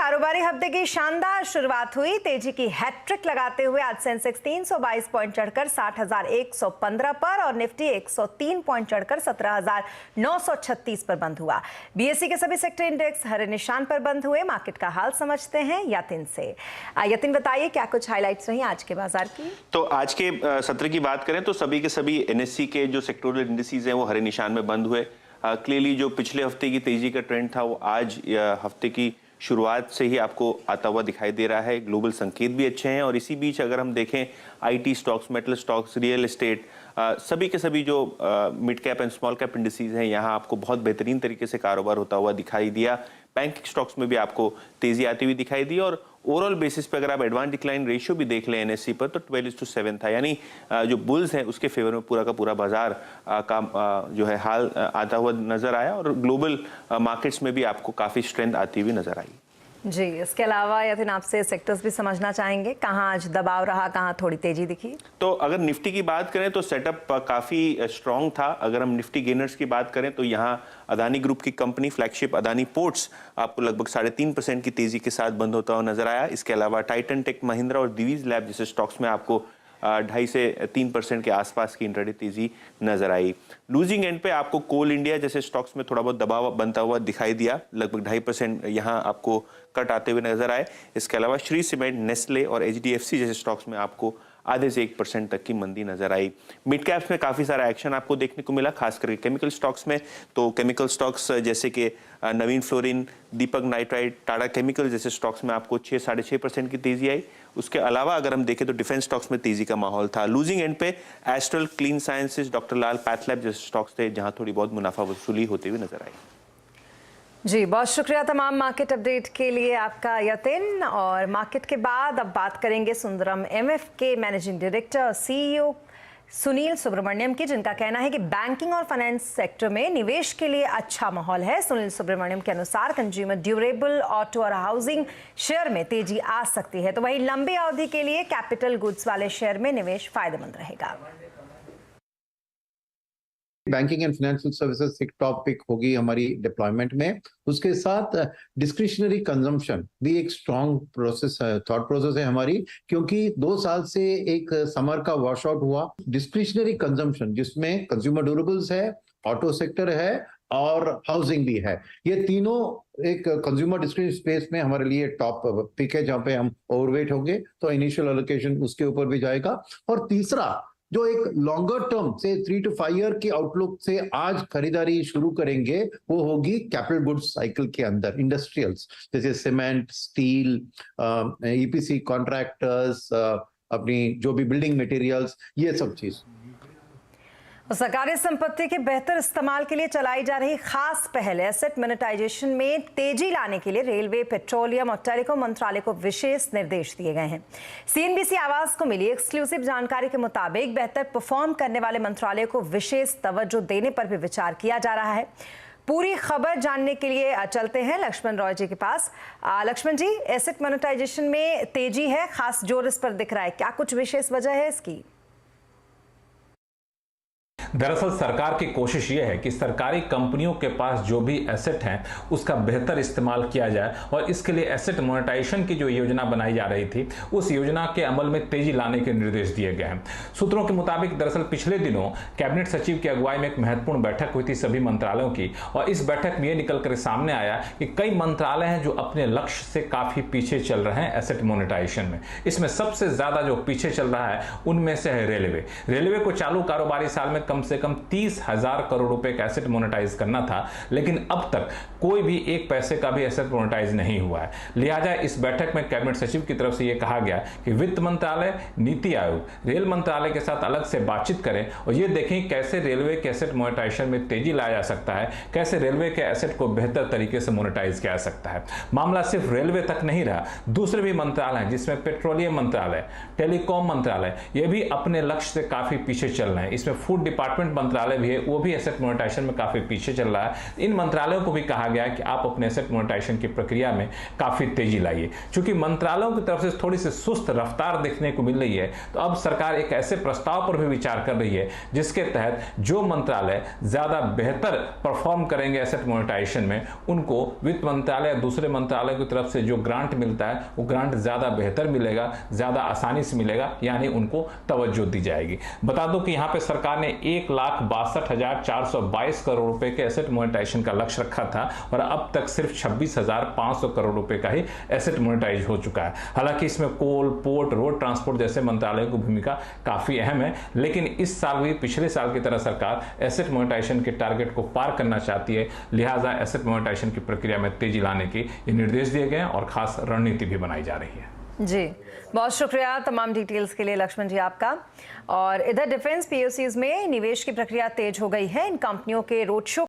कारोबारी हफ्ते की शानदार शुरुआत हुई। तेजी की हैट्रिक लगाते हुए आज सेंसेक्स 322 पॉइंट चढ़कर 60,115 पर और निफ्टी 103 पॉइंट चढ़कर 17,936 पर बंद हुआ। बीएसई के सभी सेक्टर इंडेक्स हरे निशान पर बंद हुए। मार्केट का हाल समझते हैं यतिन से। यतिन, बताइए क्या कुछ हाइलाइट्स रही आज के बाजार की? तो आज के सत्र की बात करें तो सभी के सभी एनएससी के जो सेक्टोरल इंडिसेस हैं वो हरे निशान में बंद हुए। क्लियरली जो पिछले हफ्ते की तेजी का ट्रेंड था वो आज हफ्ते की शुरुआत से ही आपको आता हुआ दिखाई दे रहा है। ग्लोबल संकेत भी अच्छे हैं और इसी बीच अगर हम देखें IT stocks, metal stocks, real estate, सभी के सभी जो mid cap and small cap indices हैं यहाँ आपको बहुत बेहतरीन तरीके से कारोबार होता हुआ दिखाई दिया। बैंकिंग स्टॉक्स में भी आपको तेजी आती हुई दिखाई दी और ओवरऑल बेसिस पे अगर आप एडवांस डिक्लाइन रेशियो भी देख लें एनएससी पर तो 12:7 था, यानी जो बुल्स हैं उसके फेवर में पूरा का पूरा बाजार का जो है हाल आता हुआ नजर आया और ग्लोबल मार्केट्स में भी आपको काफी स्ट्रेंथ आती हुई नजर आई। जी, इसके अलावा यतिन आपसे सेक्टर्स भी समझना चाहेंगे, कहां आज दबाव रहा, कहां थोड़ी तेजी दिखी? तो अगर निफ्टी की बात करें तो सेटअप काफी स्ट्रांग था। अगर हम निफ्टी गेनर्स की बात करें तो यहाँ अदानी ग्रुप की कंपनी फ्लैगशिप अदानी पोर्ट्स आपको लगभग 3.5% की तेजी के साथ बंद होता हुआ नजर आया। इसके अलावा टाइटन टेक, महिंद्रा और दिवीज लैब जैसे स्टॉक्स में आपको 2.5 से 3% के आसपास की इंट्राडे तेजी नजर आई। लूजिंग एंड पे आपको कोल इंडिया जैसे स्टॉक्स में थोड़ा बहुत दबाव बनता हुआ दिखाई दिया, लगभग 2.5% यहाँ आपको कट आते हुए नजर आए। इसके अलावा श्री सीमेंट, नेस्ले और एचडीएफसी जैसे स्टॉक्स में आपको आधे से 1% तक की मंदी नजर आई। मिड कैप्स में काफी सारा एक्शन आपको देखने को मिला, खास करके केमिकल स्टॉक्स में। तो केमिकल स्टॉक्स जैसे कि नवीन फ्लोरिन, दीपक नाइट्राइट, टाटा केमिकल जैसे स्टॉक्स में आपको 6-6.5% की तेजी आई। उसके अलावा अगर हम देखें तो डिफेंस स्टॉक्स में तेजी का माहौल था। लूजिंग एंड पे एस्ट्रल, क्लीन साइंसेज, डॉक्टर लाल पैथलैब जैसे स्टॉक्स थे जहां थोड़ी बहुत मुनाफा वसूली होते हुए नजर आई। जी, बहुत शुक्रिया तमाम मार्केट अपडेट के लिए आपका यतिन। और मार्केट के बाद अब बात करेंगे सुंदरम एमएफ के मैनेजिंग डायरेक्टर और सीईओ सुनील सुब्रमण्यम की, जिनका कहना है कि बैंकिंग और फाइनेंस सेक्टर में निवेश के लिए अच्छा माहौल है। सुनील सुब्रमण्यम के अनुसार कंज्यूमर ड्यूरेबल, ऑटो और हाउसिंग शेयर में तेजी आ सकती है, तो वहीं लंबी अवधि के लिए कैपिटल गुड्स वाले शेयर में निवेश फायदेमंद रहेगा। बैंकिंग एंड फाइनेंशियल सर्विसेज एक टॉपिक होगी हमारी डिप्लॉयमेंट में। उसके साथ डिस्क्रिशनरी कंजम्पशन भी एक स्ट्रॉन्ग प्रोसेस है, थॉट प्रोसेस है हमारी, क्योंकि 2 साल से एक समर का वॉश आउट हुआ। डिस्क्रिशनरी कंजम्पशन जिसमें कंज्यूमर ड्यूरेबल्स है, ऑटो सेक्टर है और हाउसिंग भी है, ये तीनों एक कंज्यूमर डिस्क्रिशनरी स्पेस में हमारे लिए टॉप पिक है जहां पे हम ओवरवेट होंगे, तो इनिशियल एलोकेशन उसके ऊपर भी जाएगा। और तीसरा जो एक लॉन्गर टर्म से 3 to 5 ईयर की आउटलुक से आज खरीदारी शुरू करेंगे वो होगी कैपिटल गुड्स साइकिल के अंदर, इंडस्ट्रियल्स जैसे सीमेंट, स्टील, ईपीसी कॉन्ट्रैक्टर्स, अपनी जो भी बिल्डिंग मटेरियल्स, ये सब चीज। सरकारी संपत्ति के बेहतर इस्तेमाल के लिए चलाई जा रही खास पहल एसेट मोनेटाइजेशन में तेजी लाने के लिए रेलवे, पेट्रोलियम और टेलीकॉम मंत्रालय को विशेष निर्देश दिए गए हैं। सीएनबीसी आवाज को मिली एक्सक्लूसिव जानकारी के मुताबिक बेहतर परफॉर्म करने वाले मंत्रालय को विशेष तवज्जो देने पर भी विचार किया जा रहा है। पूरी खबर जानने के लिए चलते हैं लक्ष्मण रॉय जी के पास। लक्ष्मण जी, एसेट मोनेटाइजेशन में तेजी है, खास जोर इस पर दिख रहा है, क्या कुछ विशेष वजह है इसकी? दरअसल सरकार की कोशिश यह है कि सरकारी कंपनियों के पास जो भी एसेट हैं उसका बेहतर इस्तेमाल किया जाए और इसके लिए एसेट मोनेटाइजेशन की जो योजना बनाई जा रही थी उस योजना के अमल में तेजी लाने के निर्देश दिए गए हैं। सूत्रों के मुताबिक दरअसल पिछले दिनों कैबिनेट सचिव की अगुवाई में एक महत्वपूर्ण बैठक हुई थी सभी मंत्रालयों की और इस बैठक में यह निकलकर सामने आया कि कई मंत्रालय हैं जो अपने लक्ष्य से काफी पीछे चल रहे हैं एसेट मोनेटाइजेशन में। इसमें सबसे ज्यादा जो पीछे चल रहा है उनमें से है रेलवे। रेलवे को चालू कारोबारी साल में कम से कम 30,000 करोड़ रुपए का एसेट मोनेटाइज करना था, लेकिन अब तक कोई भी एक पैसे का भी एसेट मोनेटाइज नहीं हुआ है। लिहाजा इस बैठक में कैबिनेट सचिव की तरफ से यह कहा गया कि वित्त मंत्रालय, नीति आयोग, रेल मंत्रालय के साथ अलग से बातचीत करें और यह देखें कैसे रेलवे के एसेट मोनेटाइजेशन में तेजी लाया जा सकता है, कैसे रेलवे के एसेट को बेहतर तरीके से मोनेटाइज किया जा सकता है। मामला सिर्फ रेलवे तक नहीं रहा, दूसरे भी मंत्रालय जिसमें पेट्रोलियम मंत्रालय, टेलीकॉम मंत्रालय, यह भी अपने लक्ष्य से काफी पीछे चल रहे हैं। इसमें फूड डिपार्टमेंट डिपार्टमेंट मंत्रालय भी है वो भी एसेट मोनेटाइजेशन में काफी पीछे चल रहा है। इन मंत्रालयों को भी कहा गया है कि आप अपने एसेट मोनेटाइजेशन की प्रक्रिया में काफी तेजी लाइए। चूंकि मंत्रालयों की तरफ से थोड़ी सी सुस्त रफ्तार देखने को मिल रही है, तो अब सरकार एक ऐसे प्रस्ताव पर भी विचार कर रही है जिसके तहत जो मंत्रालय ज्यादा बेहतर परफॉर्म करेंगे एसेट मोनेटाइजेशन में, उनको वित्त मंत्रालय या दूसरे मंत्रालय की तरफ से जो ग्रांट मिलता है वो ग्रांट ज्यादा बेहतर मिलेगा, ज्यादा आसानी से मिलेगा, यानी उनको तवज्जो दी जाएगी। बता दो कि यहां पे सरकार ने 1,62,422 करोड़ रुपए के एसेट मोनेटाइजेशन का लक्ष्य रखा था और अब तक सिर्फ 26,500 करोड़ रुपए का ही एसेट मोनेटाइज हो चुका है। हालांकि इसमें कोल, पोर्ट, रोड ट्रांसपोर्ट जैसे मंत्रालयों की भूमिका काफी अहम है, लेकिन इस साल भी पिछले साल की तरह सरकार एसेट मोनेटाइजेशन के टारगेट को पार करना चाहती है। लिहाजा एसेट मोनेटाइजेशन की प्रक्रिया में तेजी लाने के ये निर्देश दिए गए हैं और खास रणनीति भी बनाई जा रही है। जी, बहुत शुक्रिया तमाम डिटेल्स के लिए लक्ष्मण जी आपका। और इधर डिफेंस पीओसीज में निवेश की प्रक्रिया तेज हो गई है। इन कंपनियों के रोड शो